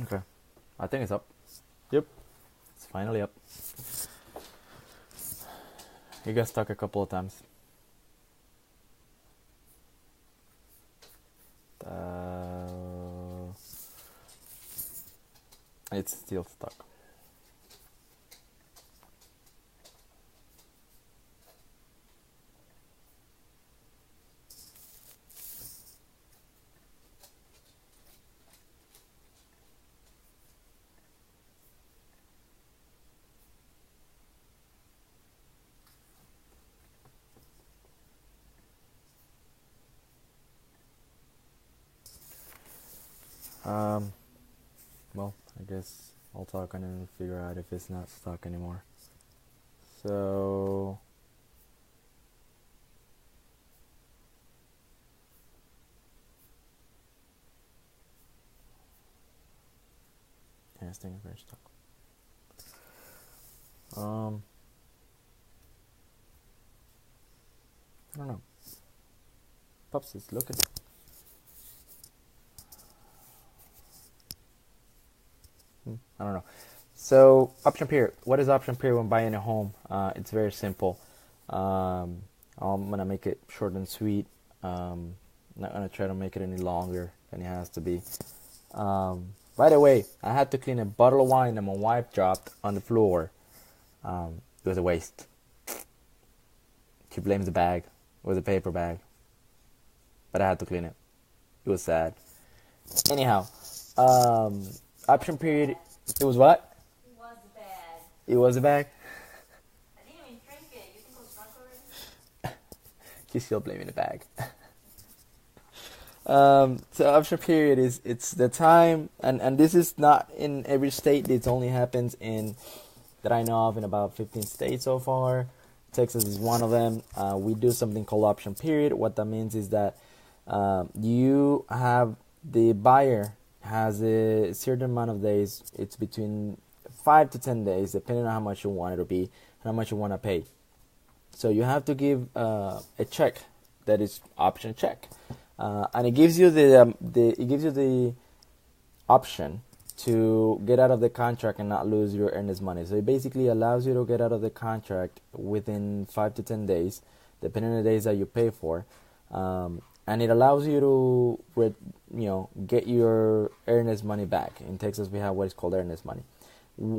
Okay. I think it's up. Yep. It's finally up. You got stuck a couple of times. Uh, it's still stuck. Um, well, I guess I'll talk on it and figure out if it's not stuck anymore. So, yeah, this thing is very stuck. I don't know. Pops is looking. I don't know. So, option period. What is option period when buying a home? It's very simple. I'm gonna make it short and sweet. Not gonna try to make it any longer than it has to be. By the way, I had to clean a bottle of wine that my wife dropped on the floor. It was a waste. She blames the bag. It was a paper bag, but I had to clean it. It was sad. Anyhow, um, option period. It was what? It was bad. It was a bag. I didn't even drink it. You think I was drunk already? She's still blaming the bag. So option period is it's the time, and this is not in every state. This only happens in that I know of in about 15 states so far. Texas is one of them. We do something called option period. What that means is that you have the buyer has a certain amount of days. It's between 5 to 10 days, depending on how much you want it to be and how much you want to pay. So you have to give a check that is option check, and it gives you the option to get out of the contract and not lose your earnest money. So it basically allows you to get out of the contract within 5 to 10 days, depending on the days that you pay for, and it allows you to get your earnest money back. In Texas, we have what is called earnest money.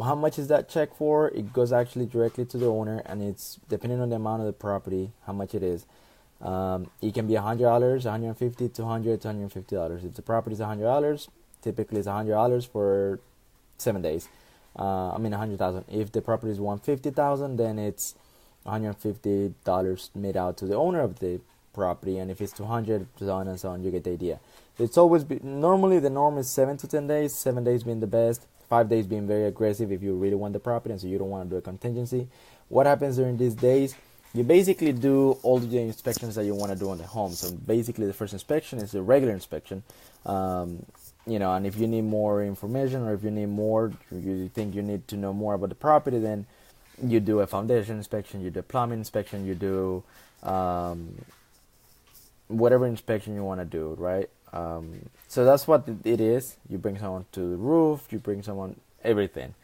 How much is that check for? It goes actually directly to the owner, and it's depending on the amount of the property, how much it is. It can be $100, $150, $200, $250. If the property is $100, typically it's $100 for 7 days. 100,000. If the property is $150,000, then it's $150 made out to the owner of the property, and if it's 200, so on and so on, you get the idea. It's always normally the norm is 7 to 10 days. 7 days being the best. 5 days being very aggressive if you really want the property and so you don't want to do a contingency. What happens during these days? You basically do all the inspections that you want to do on the home. So basically, the first inspection is a regular inspection. And if you need more information or if you need more, you think you need to know more about the property, then you do a foundation inspection, you do a plumbing inspection, you do whatever inspection you want to do, right? So that's what it is. You bring someone to the roof, you bring someone, everything.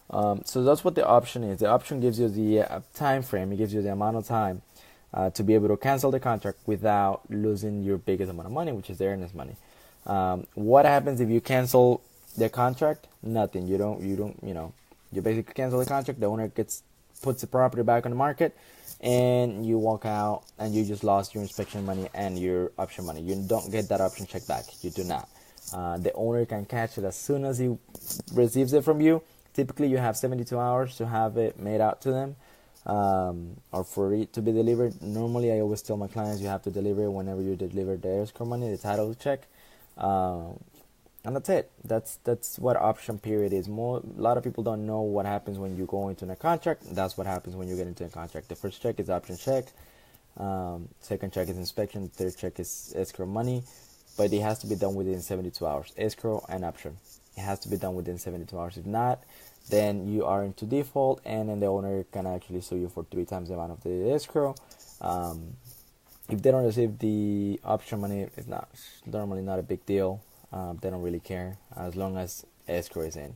So that's what the option is. The option gives you the time frame. It gives you the amount of time to be able to cancel the contract without losing your biggest amount of money, which is the earnest money. What happens if you cancel the contract? Nothing. You basically cancel the contract. The owner puts the property back on the market, and you walk out, and you just lost your inspection money and your option money. You don't get that option check back. You do not. The owner can catch it as soon as he receives it from you. Typically, you have 72 hours to have it made out to them, or for it to be delivered. Normally, I always tell my clients you have to deliver it whenever you deliver the escrow money, the title check, and that's it. That's what option period is. A lot of people don't know what happens when you go into a contract. That's what happens when you get into a contract. The first check is option check. Second check is inspection. Third check is escrow money, but it has to be done within 72 hours. Escrow and option. It has to be done within 72 hours. If not, then you are into default, and then the owner can actually sue you for 3 times the amount of the escrow. If they don't receive the option money, it's normally not a big deal. They don't really care as long as escrow is in.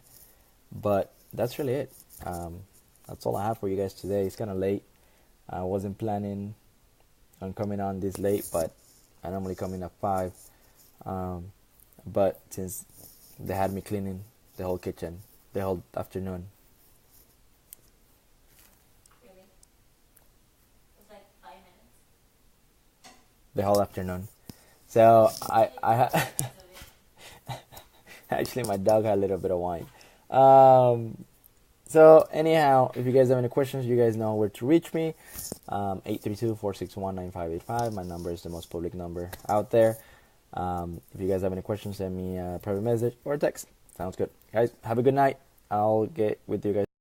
But that's really it. That's all I have for you guys today. It's kind of late. I wasn't planning on coming on this late, but I normally come in at 5. But since they had me cleaning the whole kitchen the whole afternoon, Really? It's like 5 minutes. the whole afternoon. So I Because of it. actually my dog had a little bit of wine. So anyhow, if you guys have any questions, you guys know where to reach me. 832-461-9585. My number is the most public number out there. If you guys have any questions, send me a private message or a text. Sounds good. Guys, have a good night. I'll get with you guys.